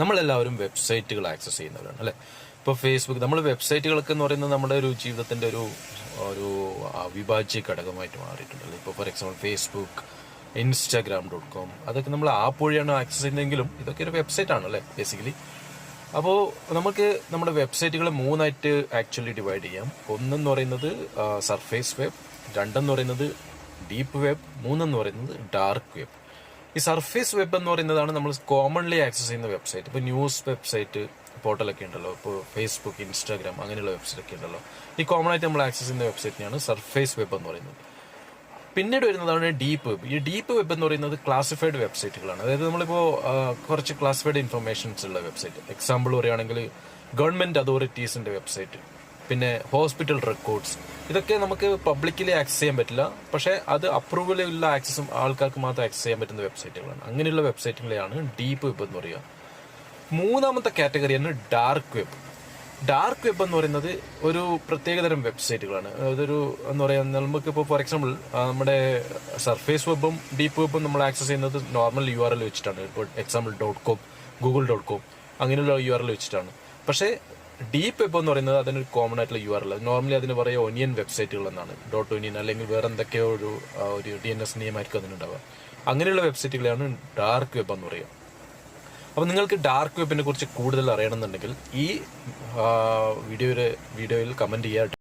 നമ്മളെല്ലാവരും വെബ്സൈറ്റുകൾ ആക്സസ് ചെയ്യുന്നവരാണ് അല്ലേ. ഇപ്പോൾ ഫേസ്ബുക്ക്, നമ്മൾ വെബ്സൈറ്റുകളൊക്കെ എന്ന് പറയുന്നത് നമ്മുടെ ഒരു ജീവിതത്തിൻ്റെ ഒരു ഒരു അവിഭാജ്യ ഘടകമായിട്ട് മാറിയിട്ടുണ്ടല്ലോ. ഇപ്പോൾ ഫോർ എക്സാമ്പിൾ ഫേസ്ബുക്ക്, Instagram.com, അതൊക്കെ നമ്മൾ ആപ്പ് വഴിയാണ് ആക്സസ് ചെയ്യുന്നതെങ്കിലും ഇതൊക്കെ ഒരു വെബ്സൈറ്റ് ആണ് അല്ലേ ബേസിക്കലി. അപ്പോൾ നമുക്ക് നമ്മുടെ വെബ്സൈറ്റുകളെ മൂന്നായിട്ട് ആക്ച്വലി ഡിവൈഡ് ചെയ്യാം. ഒന്നെന്ന് പറയുന്നത് സർഫേസ് വെബ്, രണ്ടെന്ന് പറയുന്നത് ഡീപ്പ് വെബ്, മൂന്നെന്ന് പറയുന്നത് ഡാർക്ക് വെബ്. ഈ സർഫേസ് വെബ് എന്ന് പറയുന്നതാണ് നമ്മൾ കോമൺലി ആക്സസ് ചെയ്യുന്ന വെബ്സൈറ്റ്. ഇപ്പോൾ ന്യൂസ് വെബ്സൈറ്റ് പോർട്ടലൊക്കെ ഉണ്ടല്ലോ, ഇപ്പോൾ ഫേസ്ബുക്ക്, ഇൻസ്റ്റാഗ്രാം അങ്ങനെയുള്ള വെബ്സൈറ്റ് ഒക്കെ ഉണ്ടല്ലോ. ഈ കോമൺ ആയിട്ട് നമ്മൾ ആക്സസ് ചെയ്യുന്ന വെബ്സൈറ്റിനെയാണ് സർഫേസ് വെബ് എന്ന് പറയുന്നത്. പിന്നീട് വരുന്നതാണ് ഡീപ്പ് വെബ്. ഈ ഡീപ്പ് വെബ് എന്ന് പറയുന്നത് ക്ലാസിഫൈഡ് വെബ്സൈറ്റുകളാണ്. അതായത് നമ്മളിപ്പോൾ കുറച്ച് ക്ലാസിഫൈഡ് ഇൻഫർമേഷൻസ് ഉള്ള വെബ്സൈറ്റ്. എക്സാമ്പിൾ പറയുകയാണെങ്കിൽ ഗവൺമെന്റ് അതോറിറ്റീസിന്റെ വെബ്സൈറ്റ്, പിന്നെ ഹോസ്പിറ്റൽ റെക്കോർഡ്സ്, ഇതൊക്കെ നമുക്ക് പബ്ലിക്കലി ആക്സസ് ചെയ്യാൻ പറ്റില്ല. പക്ഷേ അത് അപ്രൂവലുള്ള ആക്സസും ആൾക്കാർക്ക് മാത്രം ആക്സസ് ചെയ്യാൻ പറ്റുന്ന വെബ്സൈറ്റുകളാണ്. അങ്ങനെയുള്ള വെബ്സൈറ്റുകളെയാണ് ഡീപ്പ് വെബ് എന്ന് പറയുക. മൂന്നാമത്തെ കാറ്റഗറിയാണ് ഡാർക്ക് വെബ്. ഡാർക്ക് വെബ് എന്ന് പറയുന്നത് ഒരു പ്രത്യേകതരം വെബ്സൈറ്റുകളാണ്. അതൊരു എന്ന് പറയാൻ നമുക്കിപ്പോൾ ഫോർ എക്സാമ്പിൾ നമ്മുടെ സർഫേസ് വെബും ഡീപ്പ് വെബും നമ്മൾ ആക്സസ് ചെയ്യുന്നത് നോർമൽ URL വെച്ചിട്ടാണ്. ഇപ്പോൾ എക്സാമ്പിൾ .com, google.com അങ്ങനെയുള്ള URL വെച്ചിട്ടാണ്. പക്ഷേ ഡീപ്പ് വെബ് എന്ന് പറയുന്നത് അതിനൊരു കോമൺ ആയിട്ടുള്ള URL, നോർമലി അതിന് പറയുക ഒനിയൻ വെബ്സൈറ്റുകൾ എന്നാണ്. .onion അല്ലെങ്കിൽ വേറെ എന്തൊക്കെയോ ഒരു DNS നിയമമായിരിക്കും അതിനുണ്ടാവുക. അങ്ങനെയുള്ള വെബ്സൈറ്റുകളെയാണ് ഡാർക്ക് വെബ് എന്ന് പറയുക. അപ്പോൾ നിങ്ങൾക്ക് ഡാർക്ക് വെബിനെ കുറിച്ച് കൂടുതൽ അറിയണമെന്നുണ്ടെങ്കിൽ ഈ വീഡിയോയിൽ കമൻറ്റ് ചെയ്യുക.